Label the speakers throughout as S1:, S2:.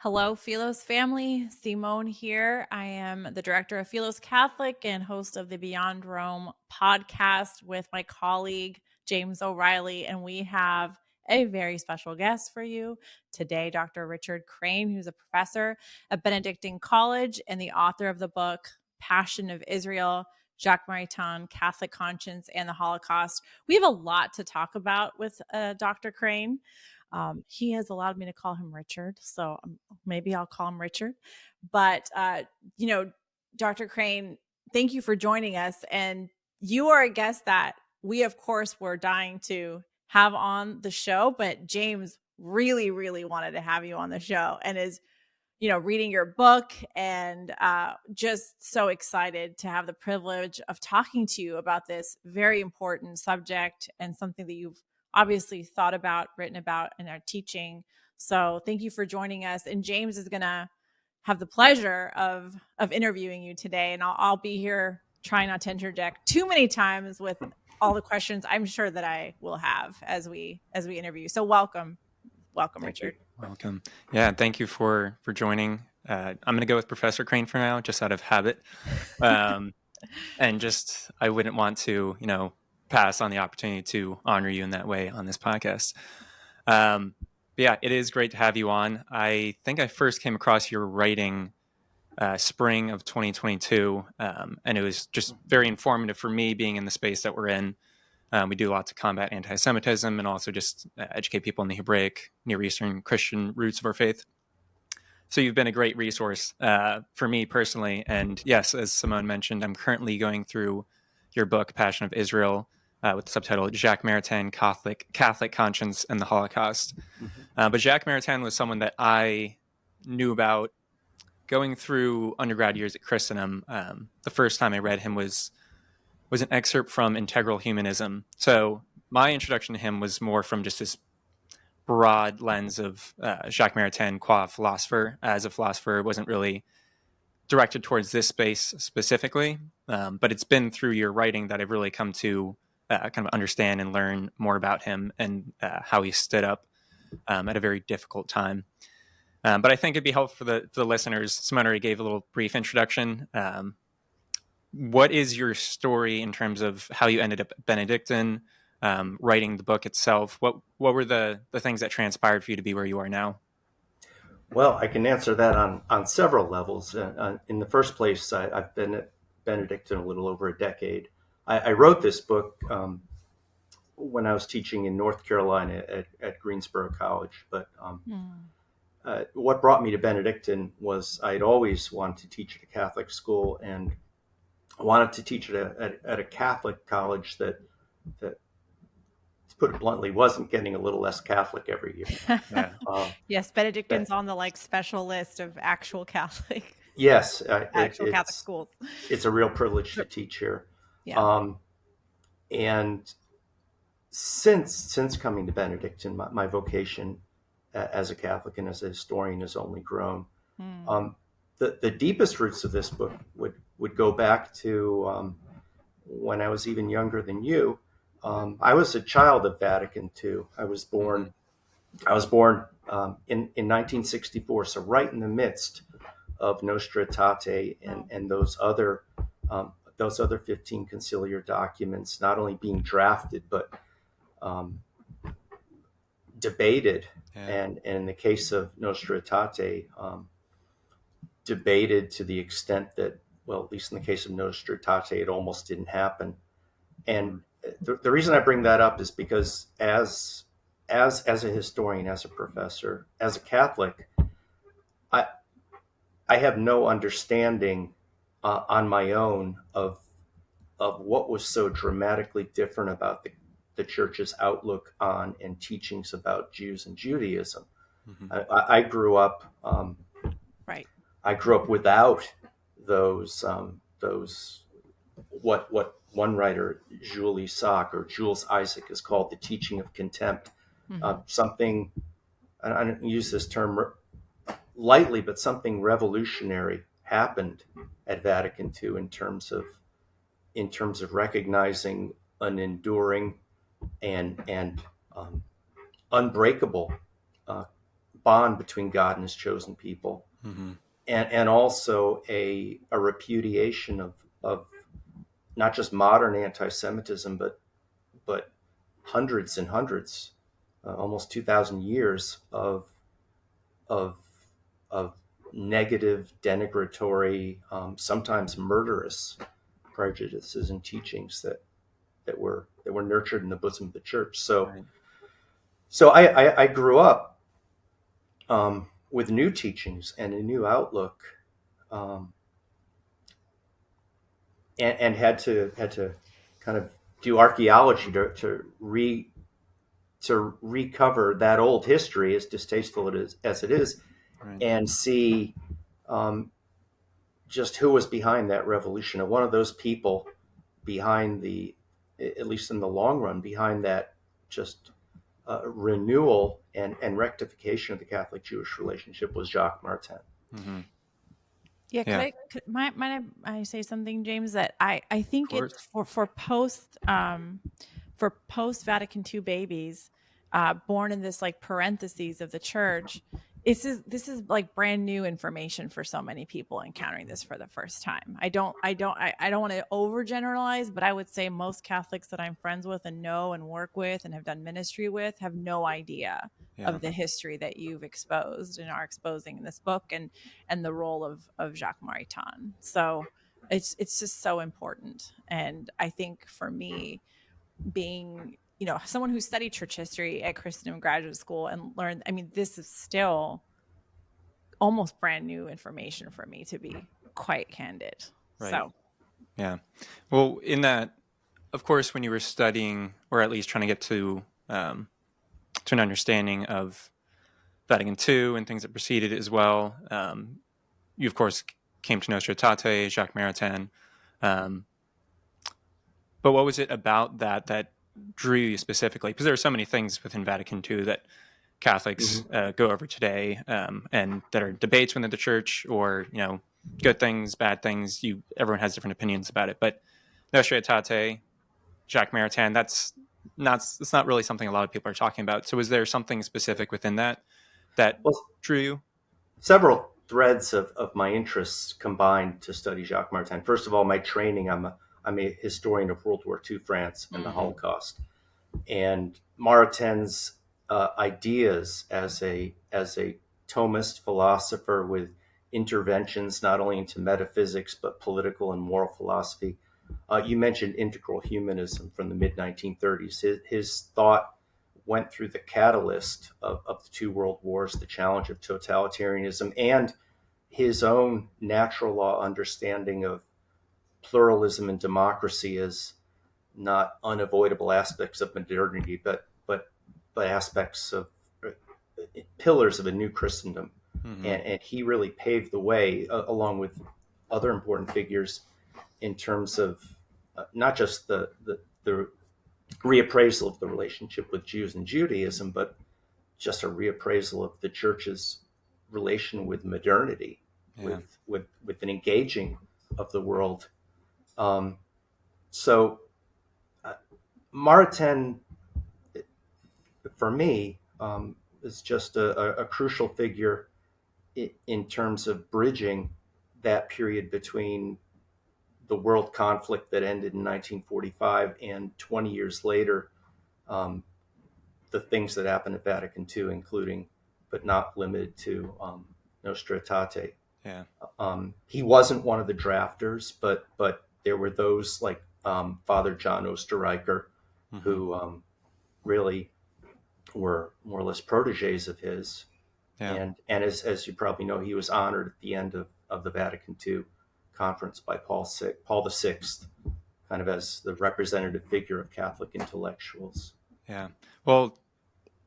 S1: Hello, Philos family. Simone here. I am the director of Philos Catholic and host of the Beyond Rome podcast with my colleague, James O'Reilly. And we have a very special guest for you today, Dr. Richard Crane, who's a professor at Benedictine College and the author of the book, Passion of Israel, Jacques Maritain, Catholic Conscience, and the Holocaust. We have a lot to talk about with Dr. Crane. He has allowed me to call him Richard, so maybe I'll call him Richard. But, Dr. Crane, thank you for joining us. And you are a guest that we, of course, were dying to have on the show. But James really, really wanted to have you on the show and is, reading your book and just so excited to have the privilege of talking to you about this very important subject and something that you've obviously thought about, written about, and are teaching. So thank you for joining us. And James is going to have the pleasure of interviewing you today. And I'll be here trying not to interject too many times with all the questions I'm sure that I will have as we interview. So welcome, Richard.
S2: Welcome. Yeah, thank you for joining. I'm going to go with Professor Crane for now, just out of habit. And just, I wouldn't want to, pass on the opportunity to honor you in that way on this podcast. But yeah, it is great to have you on. I think I first came across your writing spring of 2022, and it was just very informative for me being in the space that we're in. We do lots to combat antisemitism and also just educate people in the Hebraic, Near Eastern Christian roots of our faith. So you've been a great resource for me personally. And yes, as Simone mentioned, I'm currently going through your book, Passion of Israel, with the subtitle Jacques Maritain, Catholic Conscience and the Holocaust. But Jacques Maritain was someone that I knew about going through undergrad years at Christendom. The first time I read him was an excerpt from Integral Humanism. So my introduction to him was more from just this broad lens of Jacques Maritain qua philosopher. As a philosopher, wasn't really directed towards this space specifically, but it's been through your writing that I've really come to kind of understand and learn more about him and how he stood up at a very difficult time. But I think it'd be helpful for the listeners. Simone already gave a little brief introduction. What is your story in terms of how you ended up at Benedictine, writing the book itself? What were the things that transpired for you to be where you are now?
S3: Well, I can answer that on several levels. In the first place, I've been at Benedictine a little over a decade. I wrote this book when I was teaching in North Carolina at Greensboro College. But what brought me to Benedictine was I'd always wanted to teach at a Catholic school, and I wanted to teach at a Catholic college that, to put it bluntly, wasn't getting a little less Catholic every year.
S1: Yes, Benedictine's on the special list of actual Catholic.
S3: Yes,
S1: Catholic schools.
S3: It's a real privilege to teach here.
S1: Yeah.
S3: And since coming to Benedictine, my vocation as a Catholic and as a historian has only grown. The deepest roots of this book would go back to when I was even younger than you. I was a child of Vatican II. I was born in 1964, so right in the midst of Nostra, Aetate, and those other 15 conciliar documents, not only being drafted but debated, and in the case of Nostra Aetate, debated to the extent that, well, at least in the case of Nostra Aetate, it almost didn't happen. And the reason I bring that up is because as a historian, as a professor, as a Catholic, I have no understanding on my own of what was so dramatically different about the church's outlook on and teachings about Jews and Judaism. I grew up
S1: right.
S3: I grew up without those what one writer, Jules Isaac, has called the teaching of contempt. Something, I don't use this term lightly, but something revolutionary happened at Vatican II in terms of recognizing an enduring and unbreakable bond between God and his chosen people, and also a repudiation of not just modern anti-Semitism, but hundreds and hundreds, almost 2,000 years of negative, denigratory, sometimes murderous prejudices and teachings that were nurtured in the bosom of the church. So I grew up with new teachings and a new outlook, and had to kind of do archaeology to recover that old history, as distasteful as it is, and see just who was behind that revolution. And one of those people behind at least in the long run, behind that just renewal and rectification of the Catholic-Jewish relationship was Jacques Maritain.
S1: Yeah, might I say something, James? That I think it's for post Vatican II babies born in this like parentheses of the church. This is like brand new information for so many people encountering this for the first time. I don't want to overgeneralize, but I would say most Catholics that I'm friends with and know and work with and have done ministry with have no idea of the history that you've exposed and are exposing in this book, and the role of Jacques Maritain. So it's just so important. And I think for me, being someone who studied church history at Christendom Graduate School and learned, this is still almost brand new information for me, to be quite candid.
S2: Right.
S1: So
S2: yeah, well, in that, of course, when you were studying, or at least trying to get to an understanding of Vatican II and things that preceded it as well, you of course came to Nostra Aetate, Jacques Maritain. But what was it about that drew you specifically? Because there are so many things within Vatican II that Catholics go over today, and that are debates within the church, or good things, bad things. Everyone has different opinions about it. But Nostra Aetate, Jacques Maritain, that's not really something a lot of people are talking about. So was there something specific within that drew you?
S3: Several threads of my interests combined to study Jacques Maritain. First of all, my training, I'm a historian of World War II France and the Holocaust. And Maritain's ideas as a Thomist philosopher with interventions not only into metaphysics but political and moral philosophy. You mentioned integral humanism from the mid-1930s. His thought went through the catalyst of the two world wars, the challenge of totalitarianism, and his own natural law understanding of pluralism and democracy as not unavoidable aspects of modernity, but aspects of pillars of a new Christendom. And he really paved the way, along with other important figures, in terms of not just the reappraisal of the relationship with Jews and Judaism, but just a reappraisal of the church's relation with modernity, with an engaging of the world. So Maritain, for me, is just a crucial figure in terms of bridging that period between the world conflict that ended in 1945 and 20 years later, the things that happened at Vatican II, including, but not limited to, Nostra Aetate.
S2: Yeah.
S3: He wasn't one of the drafters, but there were those like Father John Osterreicher, who really were more or less proteges of his. Yeah. And as you probably know, he was honored at the end of the Vatican II conference by Paul VI, kind of as the representative figure of Catholic intellectuals.
S2: Yeah. Well,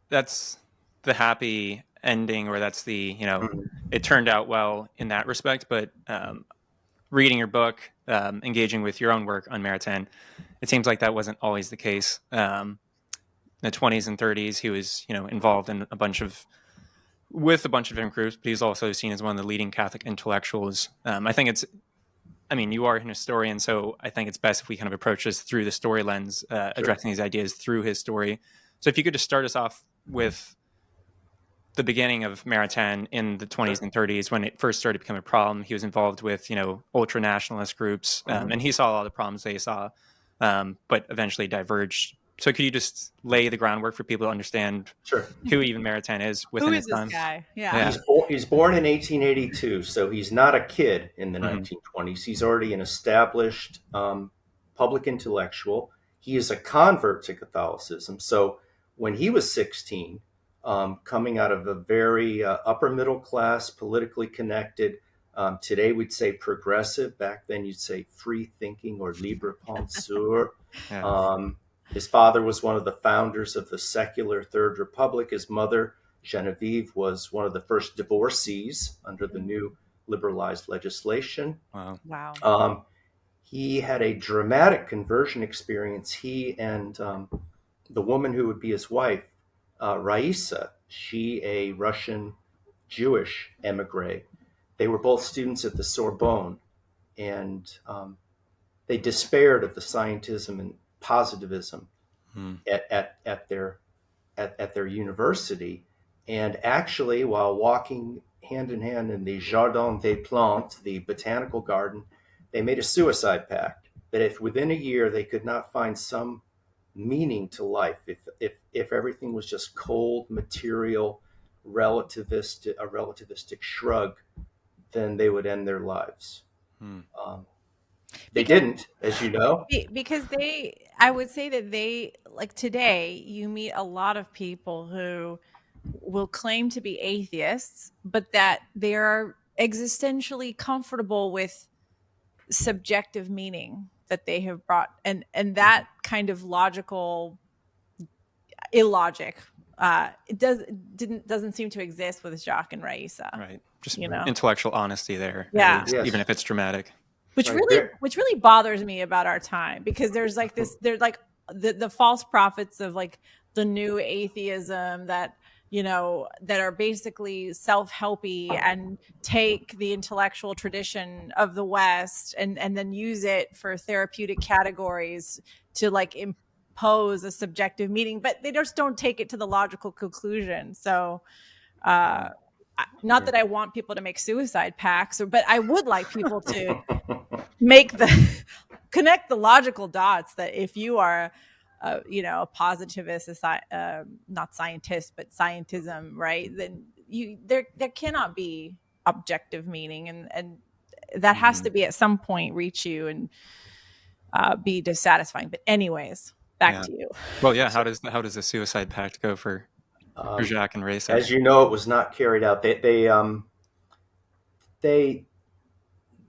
S2: that's the happy ending, or that's the, it turned out well in that respect. But reading your book, engaging with your own work on Maritain, it seems like that wasn't always the case. In the 20s and 30s, he was, involved in a bunch of different groups, but he's also seen as one of the leading Catholic intellectuals. I think you are an historian, so I think it's best if we kind of approach this through the story lens, addressing these ideas through his story. So if you could just start us off with the beginning of Maritain in the 20s and 30s, when it first started to become a problem, he was involved with, ultra-nationalist groups, and he saw a lot of the problems they saw, but eventually diverged. So could you just lay the groundwork for people to understand who even Maritain is within
S1: Who
S2: his
S1: is this
S2: time?
S1: guy? Yeah.
S3: He's born in 1882, so he's not a kid in the 1920s. He's already an established public intellectual. He is a convert to Catholicism. So when he was 16, coming out of a very upper middle class, politically connected, today we'd say progressive. Back then you'd say free thinking or libre penseur. His father was one of the founders of the secular Third Republic. His mother, Genevieve, was one of the first divorcees under the new liberalized legislation.
S2: Wow.
S3: He had a dramatic conversion experience. He and the woman who would be his wife, Raissa, she a Russian Jewish emigre. They were both students at the Sorbonne, and they despaired of the scientism and positivism at their university. And actually, while walking hand in hand in the Jardin des Plantes, the botanical garden, they made a suicide pact that if within a year they could not find some meaning to life, if everything was just cold, material, a relativistic shrug, then they would end their lives. They didn't, as you know.
S1: Because I would say that like today, you meet a lot of people who will claim to be atheists, but that they are existentially comfortable with subjective meaning that they have brought, and that kind of logical illogic it doesn't seem to exist with Jacques and Raissa.
S2: Right. Just intellectual honesty there.
S1: Yeah.
S2: Least, even if it's dramatic.
S1: Which really bothers me about our time, because there's like there's like the false prophets of like the new atheism that that are basically self-helpy and take the intellectual tradition of the West and then use it for therapeutic categories to like impose a subjective meaning, but they just don't take it to the logical conclusion. So not that I want people to make suicide pacts, but I would like people to connect the logical dots that if you are a positivist, not scientist, but scientism, right? Then there cannot be objective meaning, and that has to be at some point reach you and be dissatisfying. But anyways, back to you.
S2: Well, yeah. How does the suicide pact go for Jacques and Raissa?
S3: As you know, it was not carried out.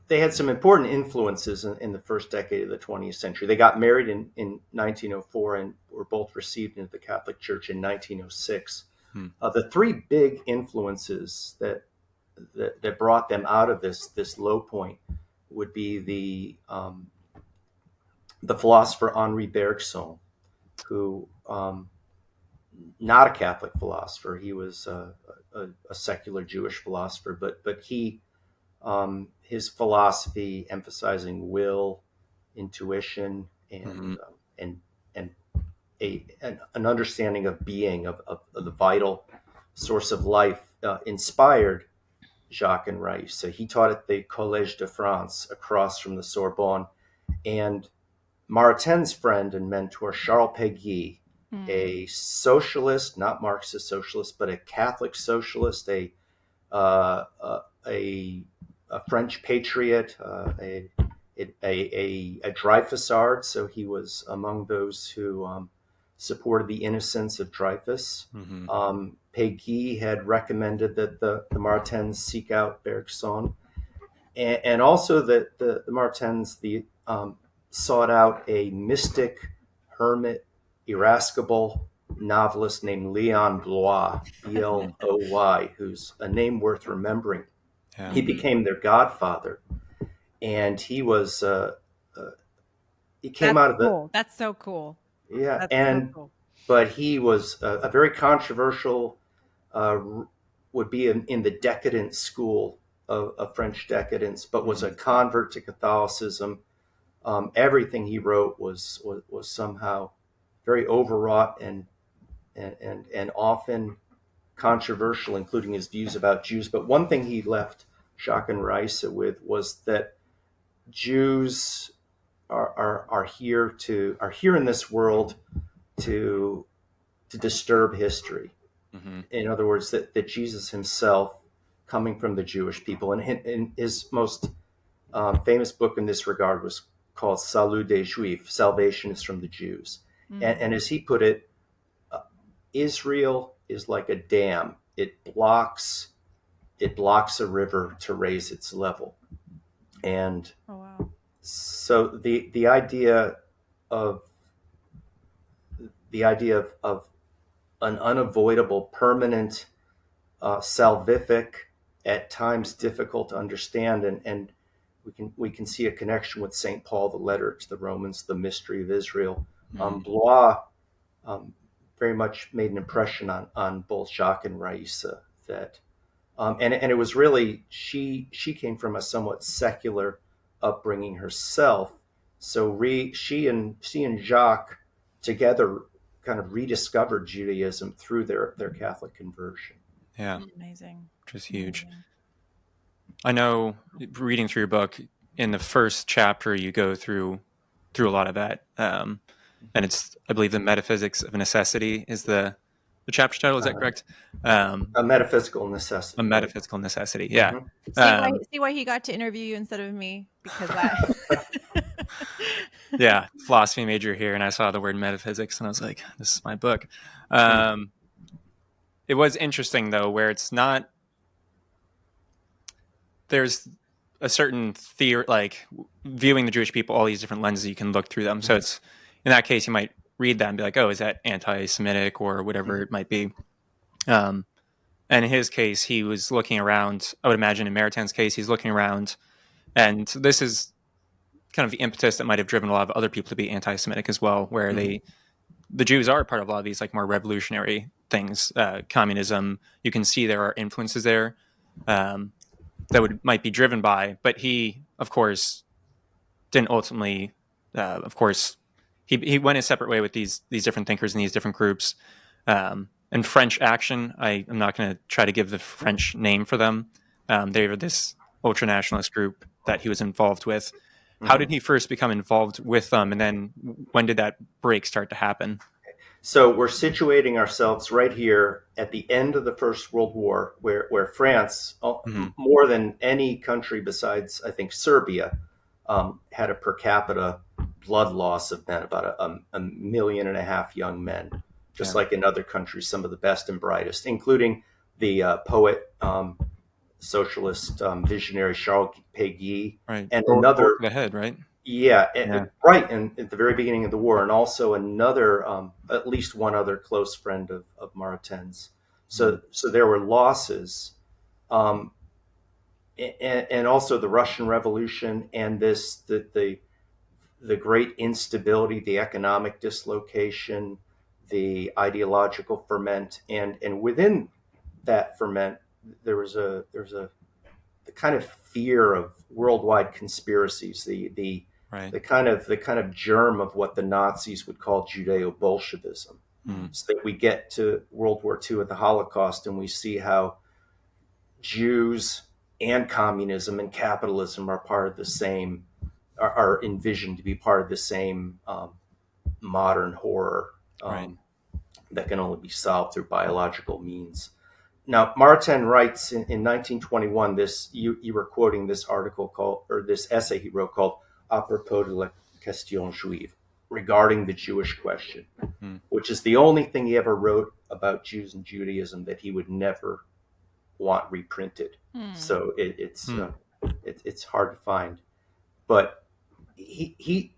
S3: They had some important influences in the first decade of the 20th century. They got married in 1904 and were both received into the Catholic Church in 1906. The three big influences that brought them out of this low point would be the philosopher Henri Bergson, who not a Catholic philosopher. He was a secular Jewish philosopher, but he his philosophy emphasizing will, intuition, and an understanding of being, of the vital source of life, inspired Jacques and Raissa. He taught at the Collège de France across from the Sorbonne, and Martin's friend and mentor Charles Péguy, a socialist, not Marxist socialist, but a Catholic socialist, a French patriot, a Dreyfusard. So he was among those who supported the innocence of Dreyfus. Péguy had recommended that the Martins seek out Bergson, and also that the Martins sought out a mystic, hermit, irascible novelist named Leon Bloy, Bloy, who's a name worth remembering. Yeah. He became their godfather, and he was he came out of the.
S1: That's so cool.
S3: Yeah,
S1: that's
S3: and
S1: so cool.
S3: But he was a very controversial. Would be in the decadent school of French decadence, but was a convert to Catholicism. Everything he wrote was somehow very overwrought and often controversial, including his views about Jews. But one thing he left Jacques and Raissa with was that Jews are here in this world to disturb history.
S2: Mm-hmm.
S3: In other words, that Jesus himself, coming from the Jewish people, and in his most famous book in this regard was called Salut des Juifs, Salvation is from the Jews. And as he put it, Israel is like a dam. It blocks a river to raise its level. And so the idea of an unavoidable, permanent, salvific, at times difficult to understand, and we can see a connection with St. Paul, the letter to the Romans, the mystery of Israel. Blois very much made an impression on both Jacques and Raissa. That and it was really she came from a somewhat secular upbringing herself, so she and Jacques together kind of rediscovered Judaism through their Catholic conversion.
S2: Yeah,
S1: amazing,
S2: which is huge. Amazing. I know, reading through your book, in the first chapter you go through a lot of that, and it's, I believe, the metaphysics of necessity is the chapter title. Is that correct?
S3: A metaphysical necessity.
S2: A metaphysical necessity. Yeah.
S1: Mm-hmm. See why he got to interview you instead of me, because that.
S2: Yeah, philosophy major here, and I saw the word metaphysics, and I was like, "This is my book." It was interesting though, where it's not. There's a certain theory, like viewing the Jewish people, all these different lenses you can look through them. So it's, in that case, you might read that and be like, oh, is that anti-Semitic or whatever it might be. And in his case, he was looking around. I would imagine in Maritan's case, he's looking around, and this is kind of the impetus that might have driven a lot of other people to be anti-Semitic as well, where the Jews are part of a lot of these like more revolutionary things, communism. You can see there are influences there. That might be driven by, but he, of course, didn't ultimately. Of course, he went a separate way with these different thinkers and these different groups. And French Action, I am not going to try to give the French name for them. They were this ultra-nationalist group that he was involved with. How did he first become involved with them, and then when did that break start to happen?
S3: So we're situating ourselves right here at the end of the First World War, where France, more than any country besides, I think, Serbia, had a per capita blood loss of men, about 1.5 million young men, just like in other countries, some of the best and brightest, including the poet, socialist, visionary Charles Péguy,
S2: right.
S3: And another
S2: the head, right?
S3: Yeah, right. And at the very beginning of the war, and also another, at least one other close friend of Maritan's. So there were losses, and also the Russian Revolution, and the great instability, the economic dislocation, the ideological ferment, and within that ferment, there was the kind of fear of worldwide conspiracies, the kind of germ of what the Nazis would call Judeo-Bolshevism. So that we get to World War II at the Holocaust, and we see how Jews and communism and capitalism are part of the same, are envisioned to be part of the same modern horror that can only be solved through biological means. Now, Maritain writes in 1921, this, you were quoting this article called, or this essay he wrote called "À propos de la question juive," regarding the Jewish question, which is the only thing he ever wrote about Jews and Judaism that he would never want reprinted. So it's hard to find. But you've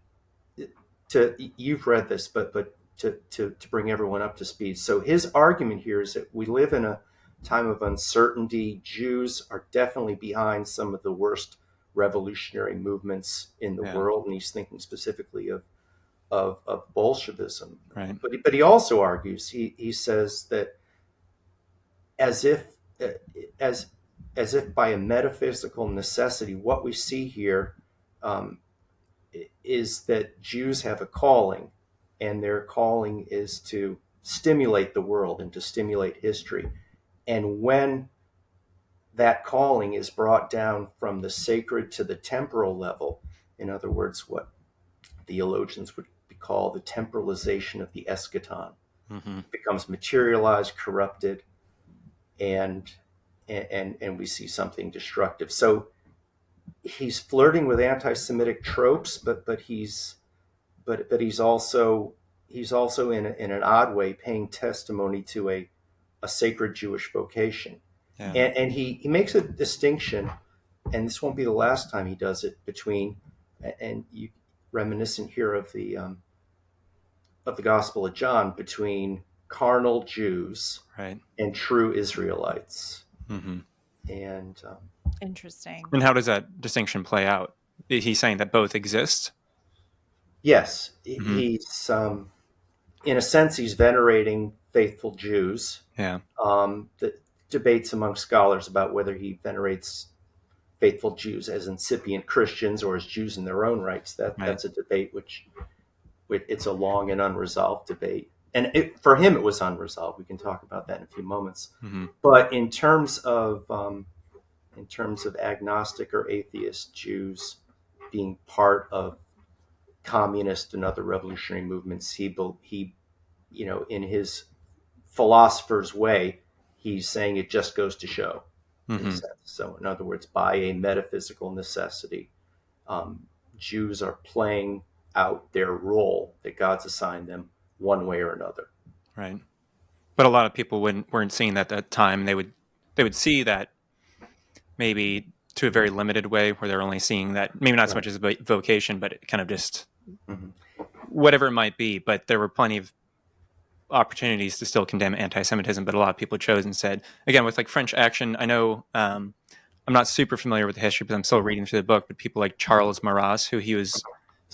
S3: read this, but to bring everyone up to speed. So his argument here is that we live in a time of uncertainty. Jews are definitely behind some of the worst revolutionary movements in the world, and he's thinking specifically of Bolshevism.
S2: Right.
S3: But he also argues, he says that as if by a metaphysical necessity, what we see here is that Jews have a calling, and their calling is to stimulate the world and to stimulate history. And when that calling is brought down from the sacred to the temporal level, in other words, what theologians would call the temporalization of the eschaton, becomes materialized, corrupted, and we see something destructive. So he's flirting with anti-Semitic tropes, but he's also in an odd way paying testimony to a sacred Jewish vocation.
S2: Yeah.
S3: And he makes a distinction, and this won't be the last time he does it, between, and you reminiscent here of the Gospel of John, between carnal Jews and true Israelites. And
S1: interesting.
S2: And how does that distinction play out? He's saying that both exist?
S3: Yes. He's in a sense, he's venerating faithful Jews.
S2: Yeah.
S3: The debates among scholars about whether he venerates faithful Jews as incipient Christians or as Jews in their own rights. That's a debate which it's a long and unresolved debate. And for him, it was unresolved. We can talk about that in a few moments. But in terms of agnostic or atheist Jews being part of communist and other revolutionary movements, he in his philosopher's way, he's saying it just goes to show. So in other words, by a metaphysical necessity, Jews are playing out their role that God's assigned them one way or another.
S2: Right. But a lot of people weren't seeing that at that time. They would see that maybe to a very limited way, where they're only seeing that, maybe not so much as a vocation, but it kind of just whatever it might be. But there were plenty of opportunities to still condemn anti-Semitism, but a lot of people chose and said, again, with like French Action, I know I'm not super familiar with the history because I'm still reading through the book, but people like Charles Maurras, who Maritain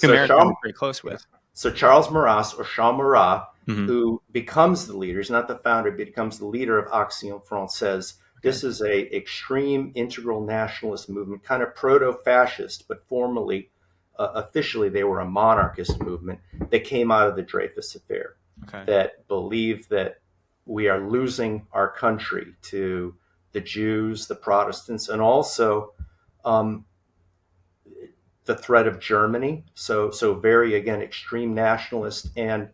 S2: was very close with.
S3: So Charles Maurras, or Charles Maurras, who becomes the leader, he's not the founder, but becomes the leader of Action Française. This is a extreme integral nationalist movement, kind of proto-fascist, but formally, officially, they were a monarchist movement that came out of the Dreyfus Affair, that believed that we are losing our country to the Jews, the Protestants, and also the threat of Germany. So very, again, extreme nationalist. And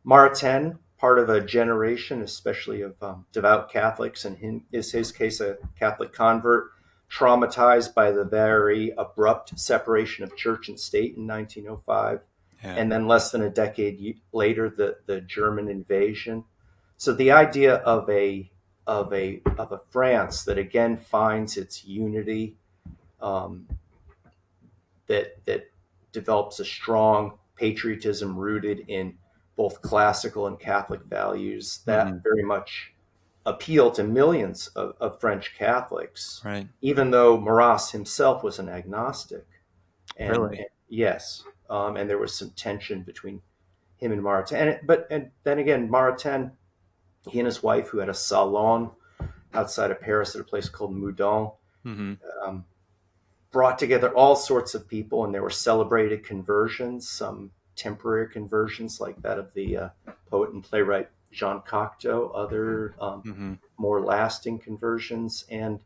S3: Maritain, part of a generation, especially of devout Catholics, and in his case, a Catholic convert, traumatized by the very abrupt separation of church and state in 1905. And then less than a decade later, the German invasion. So the idea of a France that again finds its unity, that develops a strong patriotism rooted in both classical and Catholic values, that very much appeal to millions of French Catholics, even though Marraus himself was an agnostic. And yes. And there was some tension between him and Maritain. And then again, Maritain, he and his wife, who had a salon outside of Paris at a place called Moudon, brought together all sorts of people, and there were celebrated conversions, some temporary conversions like that of the poet and playwright Jean Cocteau, other more lasting conversions. And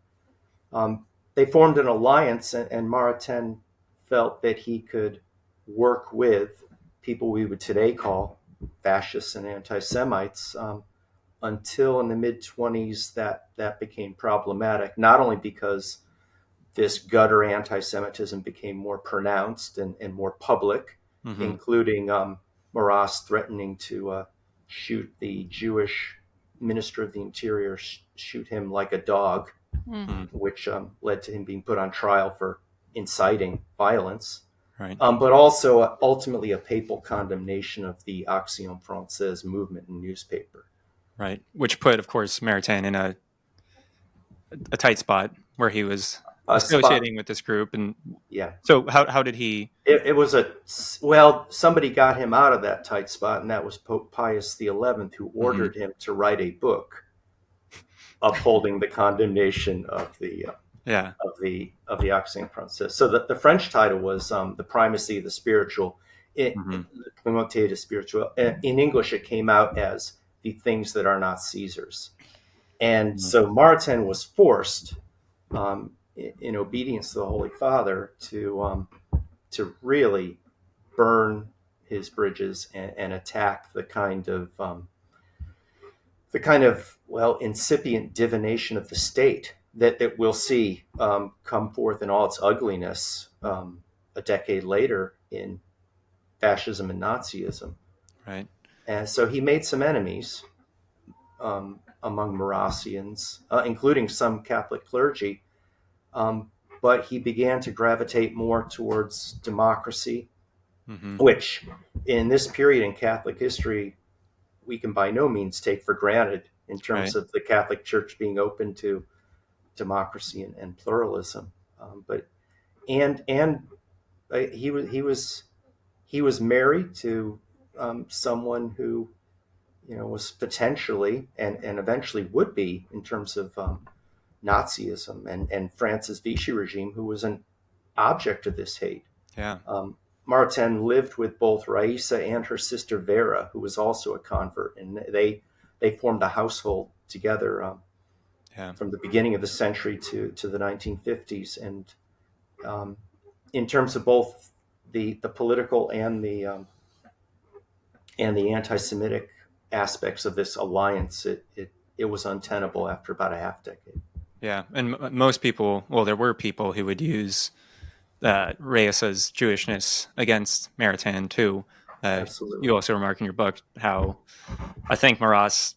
S3: they formed an alliance, and Maritain felt that he could work with people we would today call fascists and anti-Semites, until in the mid-20s that became problematic, not only because this gutter anti-Semitism became more pronounced and more public, including Marraus threatening to shoot the Jewish minister of the Interior, shoot him like a dog, which led to him being put on trial for inciting violence. But also ultimately a papal condemnation of the Action Française movement and newspaper.
S2: Right, which put, of course, Maritain in a tight spot where he was associating with this group. And so how did he...
S3: It was somebody got him out of that tight spot, and that was Pope Pius XI, who ordered him to write a book upholding the condemnation of the Action Française. So the French title was The Primacy of the Spiritual. Primauté de Spirituel. In English, it came out as The Things That Are Not Caesar's. And so Maritain was forced, in obedience to the Holy Father, to really burn his bridges and attack the kind of incipient divination of the state that we'll see come forth in all its ugliness a decade later in fascism and Nazism.
S2: Right.
S3: And so he made some enemies among Marrausians, including some Catholic clergy, but he began to gravitate more towards democracy, which in this period in Catholic history, we can by no means take for granted in terms of the Catholic Church being open to democracy and pluralism. He was married to someone who, was potentially and eventually would be, in terms of Nazism and France's Vichy regime, who was an object of this hate.
S2: Yeah.
S3: Maritain lived with both Raissa and her sister Vera, who was also a convert, and they formed a household together from the beginning of the century to the 1950s. And in terms of both the political and the anti-Semitic aspects of this alliance, it was untenable after about a half decade.
S2: Yeah, and most people, well, there were people who would use Raissa's Jewishness against Maritain too.
S3: Absolutely.
S2: You also remark in your book how I think Marraus,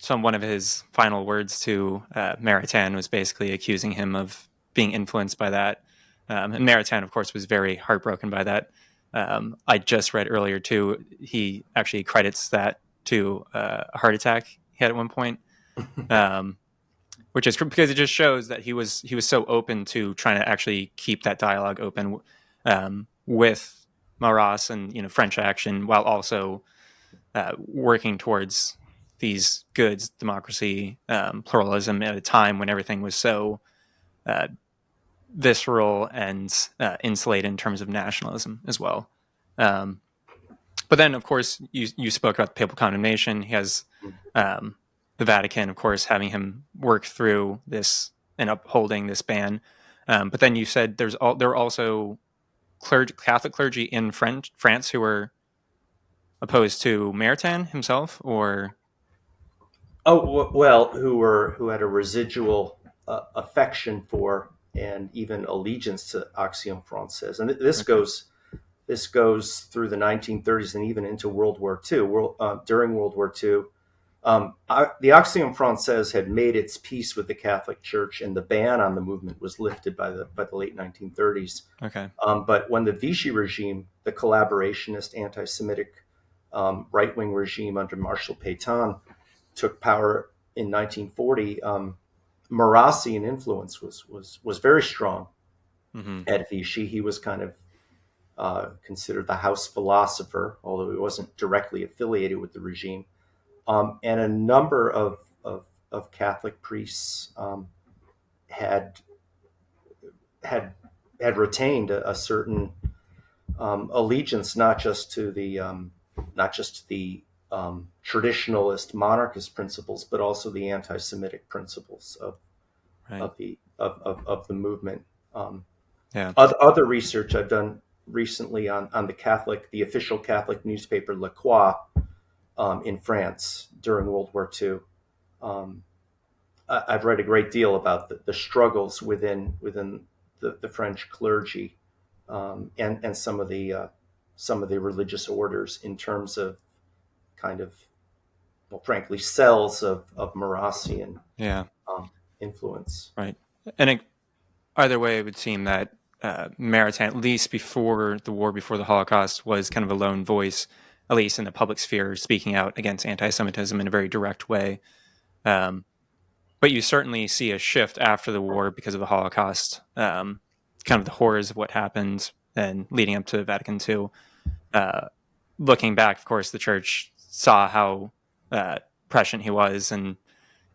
S2: one of his final words to Maritain was basically accusing him of being influenced by that. And Maritain, of course, was very heartbroken by that. I just read earlier too, he actually credits that to a heart attack he had at one point. Which is because it just shows that he was so open to trying to actually keep that dialogue open with Marraus and French action, while also working towards these goods, democracy, pluralism, at a time when everything was so visceral and insulated in terms of nationalism as well. But then, of course, you spoke about the papal condemnation. He has the Vatican, of course, having him work through this and upholding this ban. But then you said there were also Catholic clergy in France who were opposed to Maritain himself, or
S3: who had a residual affection for and even allegiance to Action Française, and this goes through the 1930s and even into World War II. During World War II. The Action Française had made its peace with the Catholic Church, and the ban on the movement was lifted by the late 1930s.
S2: Okay.
S3: But when the Vichy regime, the collaborationist, anti-Semitic right-wing regime under Marshal Pétain, took power in 1940, Marrausian influence was very strong at Vichy. He was kind of considered the house philosopher, although he wasn't directly affiliated with the regime. And a number of Catholic priests had retained a certain allegiance, not just to the traditionalist monarchist principles, but also the anti-Semitic principles of the movement. Other research I've done recently on the official Catholic newspaper La Croix. In France during World War II. I've read a great deal about the struggles within the French clergy and some of the religious orders in terms of kind of, frankly, cells of Marrausian influence.
S2: Right. And either way, it would seem that Maritain, at least before the Holocaust, was kind of a lone voice, at least in the public sphere, speaking out against anti-Semitism in a very direct way. But you certainly see a shift after the war because of the Holocaust, kind of the horrors of what happened and leading up to Vatican II. Looking back, of course, the church saw how prescient he was and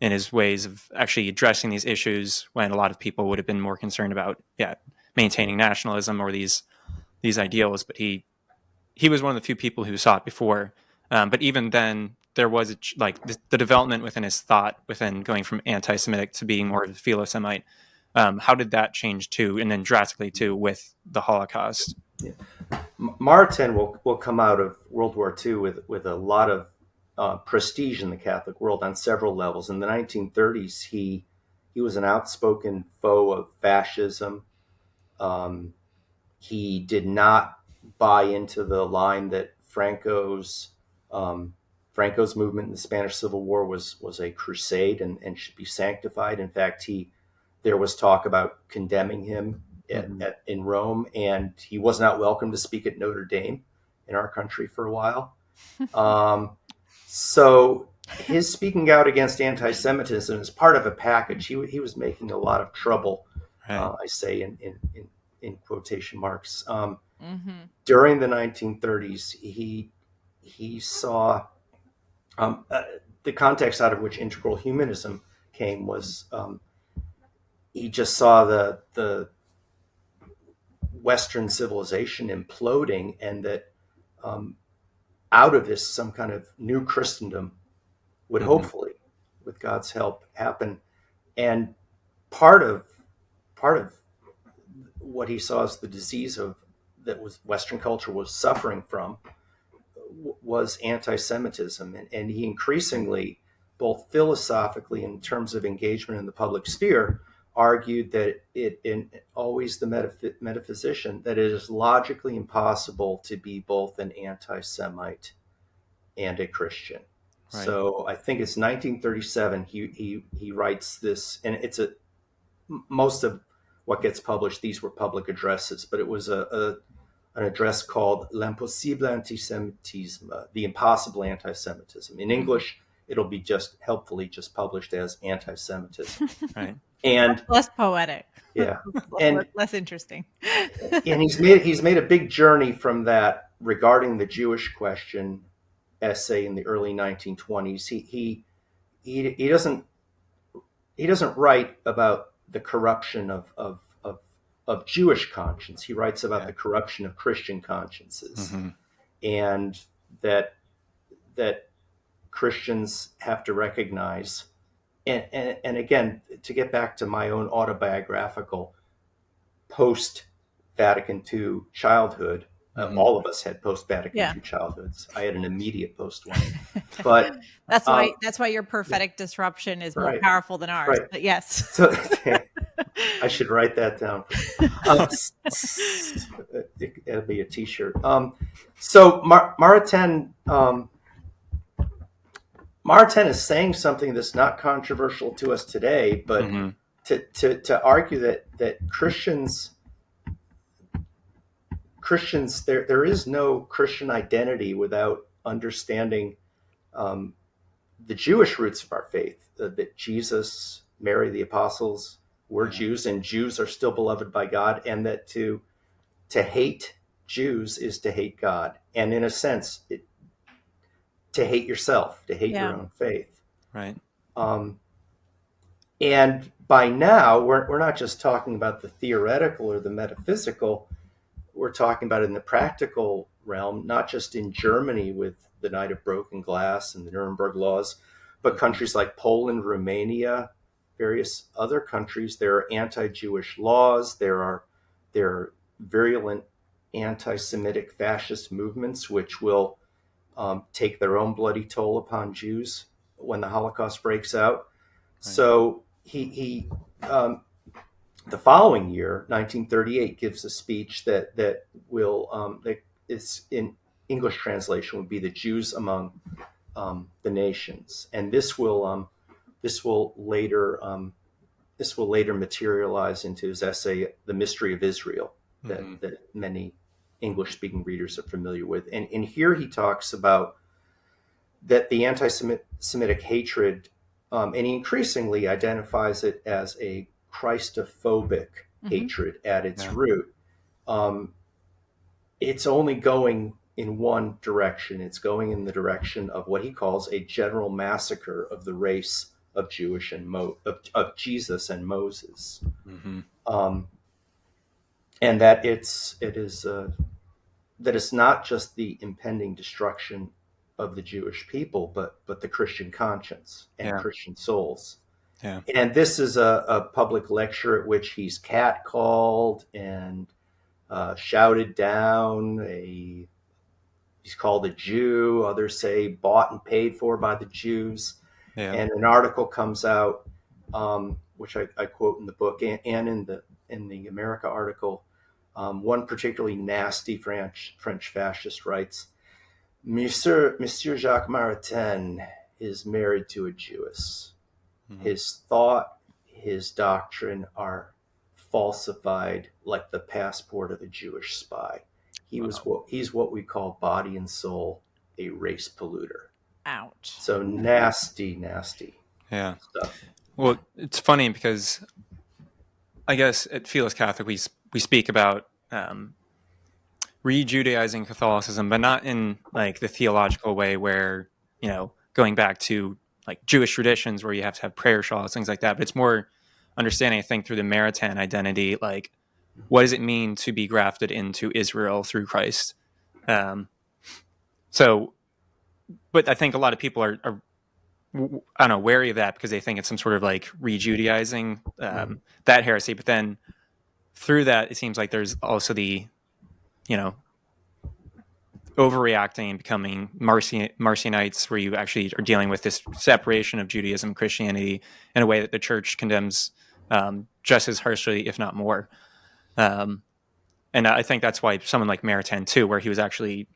S2: in his ways of actually addressing these issues, when a lot of people would have been more concerned about maintaining nationalism or these ideals. But he was one of the few people who saw it before. But even then, there was the development within his thought, within going from anti-Semitic to being more of a philo-Semite. How did that change too, and then drastically too, with the Holocaust?
S3: Yeah. Maritain will come out of World War II with a lot of prestige in the Catholic world on several levels. In the 1930s, he was an outspoken foe of fascism. He did not buy into the line that Franco's movement in the Spanish Civil War was a crusade and should be sanctified. In fact, there was talk about condemning him in Rome, and he was not welcome to speak at Notre Dame in our country for a while. So his speaking out against anti-Semitism is part of a package. He was making a lot of trouble, right. I say in quotation marks. During the 1930s, he saw the context out of which integral humanism came was he just saw the Western civilization imploding, and that out of this some kind of new Christendom would hopefully, with God's help, happen. And part of what he saw as the disease that was Western culture was suffering from was anti-Semitism, and he increasingly, both philosophically in terms of engagement in the public sphere, argued that always the metaphysician, that it is logically impossible to be both an anti-Semite and a Christian. Right. So I think it's 1937. He writes this, and most of what gets published, these were public addresses, but it was an address called L'impossible antisemitisme, the impossible anti-Semitism. In English, it'll be just helpfully published as anti-Semitism.
S2: Right.
S3: And
S1: less poetic.
S3: Yeah.
S1: And less interesting.
S3: And he's made a big journey from that regarding the Jewish question essay in the early 1920s. He doesn't write about the corruption of Jewish conscience. He writes about the corruption of Christian consciences, and that Christians have to recognize. And again, to get back to my own autobiographical post-Vatican II childhood, all of us had post-Vatican II childhoods. I had an immediate post one, but
S1: that's why your prophetic disruption is more powerful than ours. Right. But yes,
S3: so, I should write that down. It'll be a T-shirt. So Maritain is saying something that's not controversial to us today, but to argue that Christians, there is no Christian identity without understanding the Jewish roots of our faith, that Jesus, Mary, the apostles were Jews, and Jews are still beloved by God, and that to hate Jews is to hate God, and in a sense, to hate yourself, to hate your own faith.
S2: Right.
S3: And by now, we're not just talking about the theoretical or the metaphysical. We're talking about it in the practical realm, not just in Germany with the Night of Broken Glass and the Nuremberg laws, but countries like Poland, Romania, various other countries. There are anti-Jewish laws. There are virulent anti-Semitic fascist movements, which will take their own bloody toll upon Jews when the Holocaust breaks out. Right. So he the following year, 1938, gives a speech that will that is in English translation would be the Jews among the nations, and this will later materialize into his essay, The Mystery of Israel, that many English-speaking readers are familiar with. And here he talks about that the anti-Semitic hatred, and he increasingly identifies it as a Christophobic hatred at its root. It's only going in one direction. It's going in the direction of what he calls a general massacre of the race of Jewish and of Jesus and Moses, and that it's not just the impending destruction of the Jewish people, but the Christian conscience and
S2: Yeah.
S3: Christian souls.
S2: Yeah.
S3: And this is a public lecture at which he's catcalled and shouted down. He's called a Jew. Others say bought and paid for by the Jews.
S2: Yeah.
S3: And an article comes out, which I quote in the book and in the America article. One particularly nasty French fascist writes, Monsieur Jacques Maritain is married to a Jewess.
S2: Mhm.
S3: His thought, his doctrine are falsified like the passport of the Jewish spy. He's what we call body and soul a race polluter.
S1: Ouch.
S3: So nasty
S2: Yeah.
S3: stuff.
S2: Well, it's funny because I guess at Philos Catholic we speak about re-Judaizing Catholicism, but not in like the theological way where, going back to like Jewish traditions where you have to have prayer shawls, things like that. But it's more understanding, I think, through the Maritan identity, like what does it mean to be grafted into Israel through Christ? But I think a lot of people are I don't know, wary of that because they think it's some sort of like re-Judaizing that heresy. But then through that, it seems like there's also the, overreacting and becoming Marcionites, where you actually are dealing with this separation of Judaism and Christianity in a way that the church condemns just as harshly, if not more. And I think that's why someone like Maritain too, where he was actually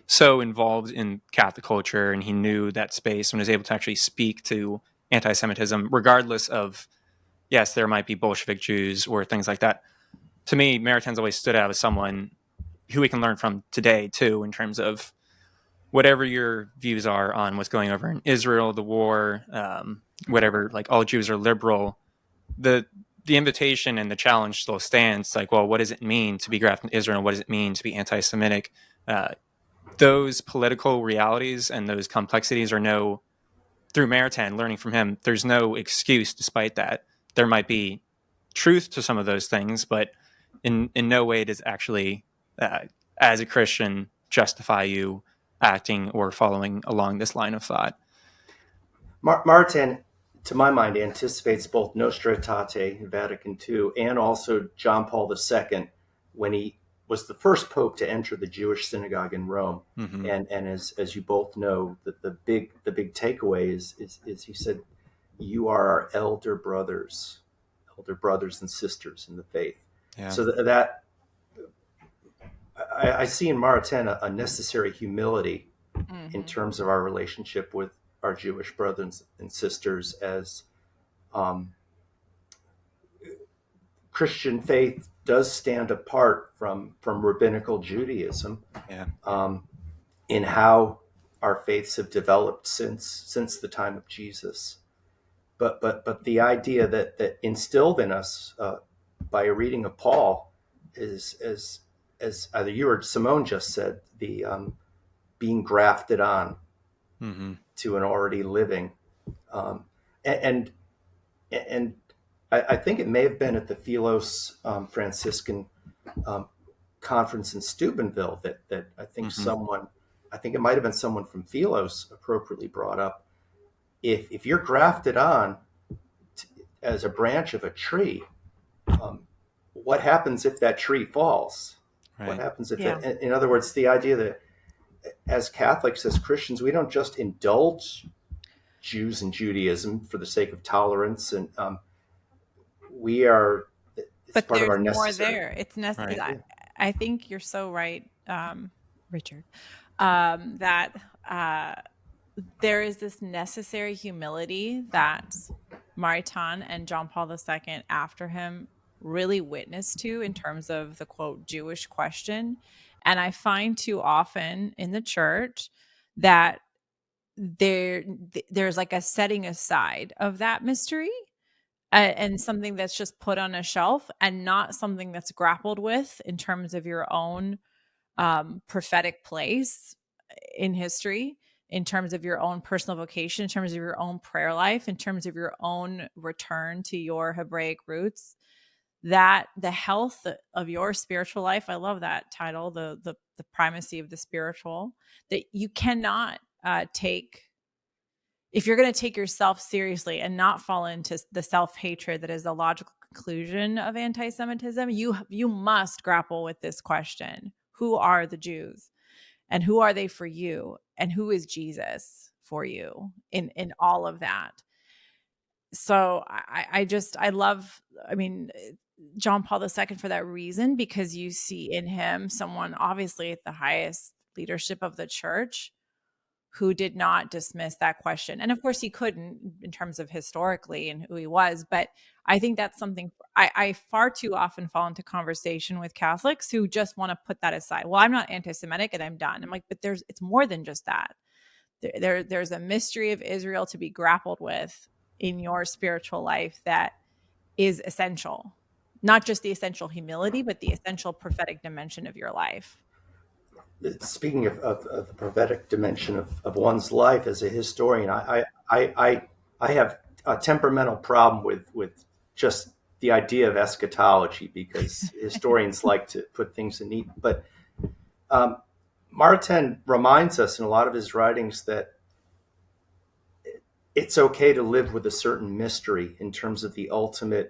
S2: so involved in Catholic culture and he knew that space and was able to actually speak to anti-Semitism, regardless of, yes, there might be Bolshevik Jews or things like that. To me, Maritain's always stood out as someone who we can learn from today too, in terms of whatever your views are on what's going over in Israel, the war, whatever, like all Jews are liberal. The invitation and the challenge still stands. Like, well, what does it mean to be grafted in Israel? What does it mean to be anti-Semitic? Those political realities and those complexities are through Maritain, learning from him, there's no excuse despite that. There might be truth to some of those things, but in no way does actually, as a Christian, justify you acting or following along this line of thought.
S3: Maritain, to my mind, anticipates both Nostra Aetate in Vatican II and also John Paul II when he was the first pope to enter the Jewish synagogue in Rome.
S2: Mm-hmm.
S3: And as you both know, the big takeaway is he said, "You are our elder brothers and sisters in the faith."
S2: Yeah.
S3: So that I see in Maritain a necessary humility in terms of our relationship with our Jewish brothers and sisters, as Christian faith does stand apart from rabbinical Judaism.
S2: Yeah.
S3: In how our faiths have developed since the time of Jesus. But the idea that instilled in us by a reading of Paul is, as either you or Simone just said, the being grafted on to an already living, and I think it may have been at the Philos Franciscan conference in Steubenville that I think I think it might have been someone from Philos appropriately brought up, if you're grafted on as a branch of a tree, what happens if that tree falls? Right. What happens if in other words, the idea that as Catholics, as Christians, we don't just indulge Jews and Judaism for the sake of tolerance, and we are.
S1: But
S3: part
S1: there's
S3: of our
S1: more
S3: necessary.
S1: there. It's necessary.
S2: Right.
S1: I think you're so right, Richard, that there is this necessary humility that Maritain and John Paul II after him really witnessed to in terms of the quote Jewish question. And I find too often in the church that there's like a setting aside of that mystery and something that's just put on a shelf and not something that's grappled with in terms of your own prophetic place in history, in terms of your own personal vocation, in terms of your own prayer life, in terms of your own return to your Hebraic roots. that the health of your spiritual life, I love that title, the primacy of the spiritual, that you cannot take, if you're going to take yourself seriously and not fall into the self-hatred that is the logical conclusion of anti-Semitism, you must grapple with this question: who are the Jews, and who are they for you, and who is Jesus for you in all of that? So I love, I mean, John Paul II for that reason, because you see in him someone obviously at the highest leadership of the church who did not dismiss that question. And of course he couldn't, in terms of historically and who he was, but I think that's something I far too often fall into conversation with Catholics who just want to put that aside. Well, I'm not anti-Semitic and I'm done. I'm like, but it's more than just that. There's a mystery of Israel to be grappled with in your spiritual life that is essential. Not just the essential humility, but the essential prophetic dimension of your life.
S3: Speaking of the prophetic dimension of one's life as a historian, I have a temperamental problem with just the idea of eschatology, because historians like to put things in neat. But Maritain reminds us in a lot of his writings that it's okay to live with a certain mystery in terms of the ultimate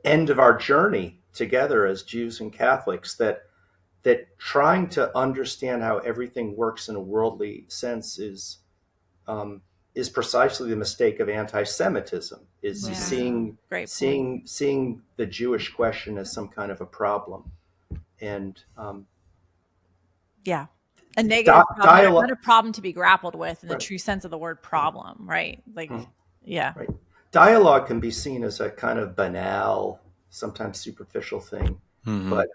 S3: end of our journey together as Jews and Catholics, that trying to understand how everything works in a worldly sense is precisely the mistake of anti-Semitism, is seeing the Jewish question as some kind of a problem. And
S1: a negative problem, not a problem to be grappled with in the true sense of the word problem, right? Like, right.
S3: Dialogue can be seen as a kind of banal, sometimes superficial thing, but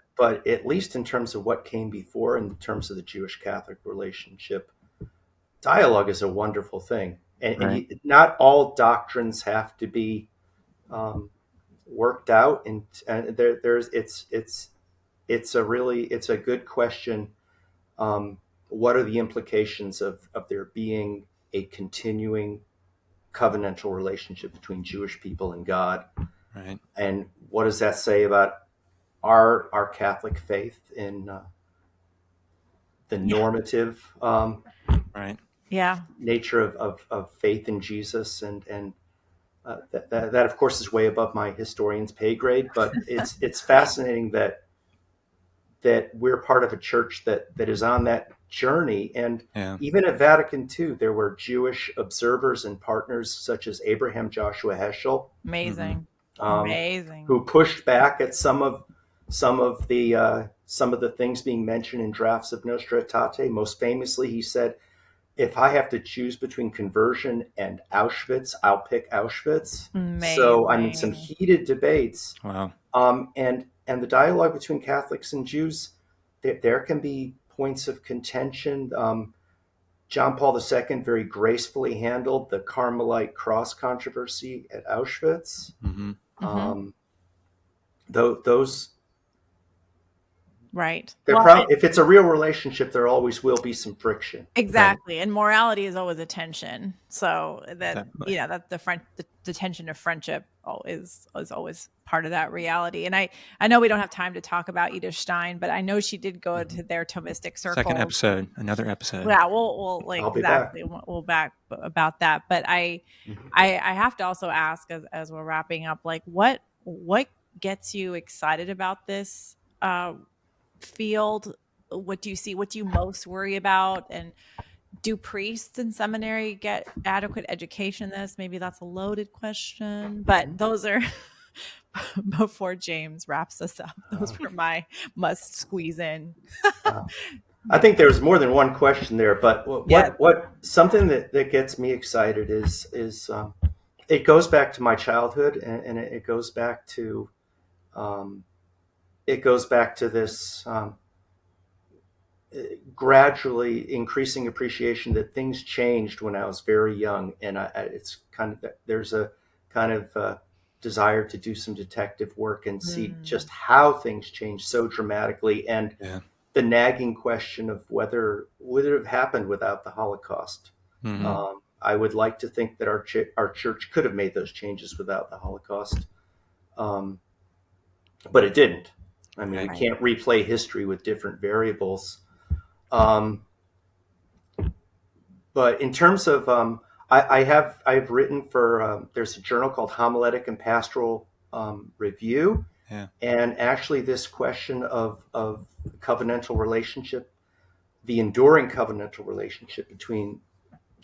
S3: at least in terms of what came before, in terms of the Jewish-Catholic relationship, dialogue is a wonderful thing, and not all doctrines have to be worked out, and it's a good question. What are the implications of there being a continuing covenantal relationship between Jewish people and God?
S2: Right.
S3: And what does that say about our Catholic faith in the normative nature of faith in Jesus? And that of course is way above my historian's pay grade, but it's fascinating that we're part of a church that is on that journey. And even at Vatican II, there were Jewish observers and partners such as Abraham Joshua Heschel.
S1: Amazing.
S3: Who pushed back at some of the things being mentioned in drafts of Nostra Aetate. Most famously, he said, "If I have to choose between conversion and Auschwitz, I'll pick Auschwitz."
S1: Amazing.
S3: So, I mean, some heated debates.
S2: Wow.
S3: And the dialogue between Catholics and Jews, there can be points of contention. John Paul II very gracefully handled the Carmelite cross controversy at Auschwitz. Those,
S1: right.
S3: If it's a real relationship, there always will be some friction.
S1: Exactly. Right. And morality is always a tension. So that, that the tension of friendship is always part of that reality. And I know we don't have time to talk about Edith Stein, but I know she did go to their Thomistic circle.
S2: Another episode.
S1: Yeah, we'll back about that. But I have to also ask, as we're wrapping up, like what gets you excited about this field? What do you see? What do you most worry about? And do priests in seminary get adequate education in this? Maybe that's a loaded question, but those are before James wraps us up. Those were my must squeeze in.
S3: I think there's more than one question there, but what something that gets me excited is it goes back to my childhood, and it goes back to this gradually increasing appreciation that things changed when I was very young, and it's kind of, there's a kind of desire to do some detective work and see just how things changed so dramatically, and the nagging question of whether would it have happened without the Holocaust. I would like to think that our church could have made those changes without the Holocaust, but it didn't. I mean, we can't replay history with different variables. But in terms of, I've written for, there's a journal called Homiletic and Pastoral Review.
S2: Yeah.
S3: And actually this question of covenantal relationship, the enduring covenantal relationship between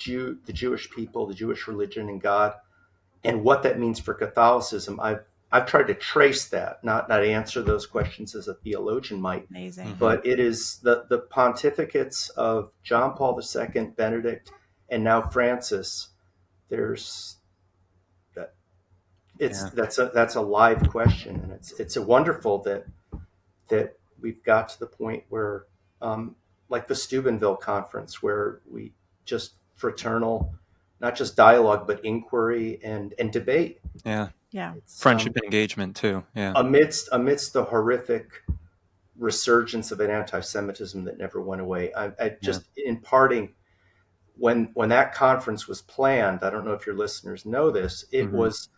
S3: the Jewish people, the Jewish religion, and God, and what that means for Catholicism, I've tried to trace that, not answer those questions as a theologian might.
S1: Amazing.
S3: But it is the pontificates of John Paul II, Benedict, and now Francis. That's a live question, and it's a wonderful that we've got to the point where, like the Steubenville Conference, where we just fraternal, not just dialogue, but inquiry and debate.
S2: Yeah.
S1: Yeah.
S2: Friendship and engagement too. Yeah.
S3: Amidst the horrific resurgence of an anti-Semitism that never went away. I just in parting, when that conference was planned, I don't know if your listeners know this, it was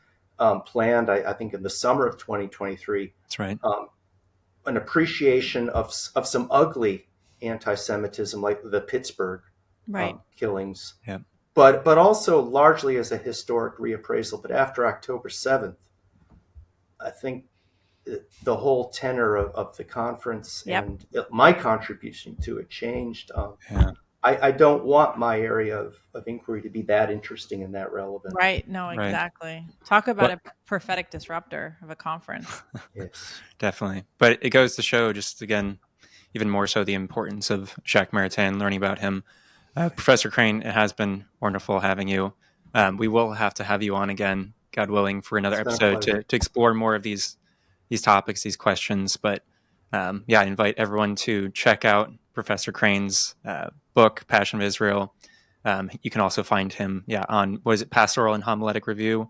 S3: planned, I think, in the summer of 2023.
S2: That's right.
S3: An appreciation of some ugly anti-Semitism, like the Pittsburgh killings.
S2: Yeah.
S3: But also largely as a historic reappraisal. But after October 7th, I think the whole tenor of the conference and my contribution to it changed. I don't want my area of inquiry to be that interesting and that relevant.
S1: Right. No, exactly. Right. Talk about a prophetic disruptor of a conference.
S3: Yes,
S2: definitely. But it goes to show, just again, even more so, the importance of Jacques Maritain, learning about him. Professor Crane, it has been wonderful having you. We will have to have you on again, God willing, for another episode to explore more of these topics, these questions. But I invite everyone to check out Professor Crane's book, Passion of Israel. You can also find him on, Pastoral and Homiletic Review.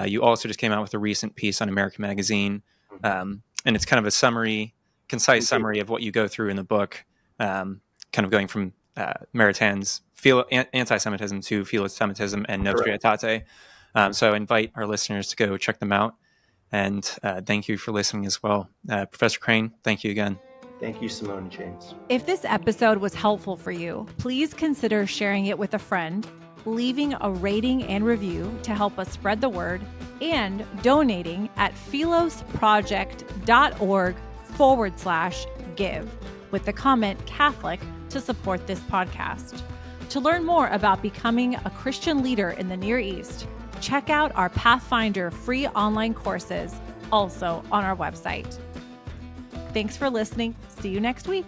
S2: You also just came out with a recent piece on American Magazine. And it's kind of a concise summary of what you go through in the book, kind of going from Maritain's anti-Semitism to philosophism and Nostra, Aetate. So I invite our listeners to go check them out. And thank you for listening as well. Professor Crane, thank you again.
S3: Thank you, Simone and James.
S1: If this episode was helpful for you, please consider sharing it with a friend, leaving a rating and review to help us spread the word, and donating at philosorg.org/give with the comment Catholic to support this podcast. To learn more about becoming a Christian leader in the Near East, check out our Pathfinder free online courses, also on our website. Thanks for listening. See you next week.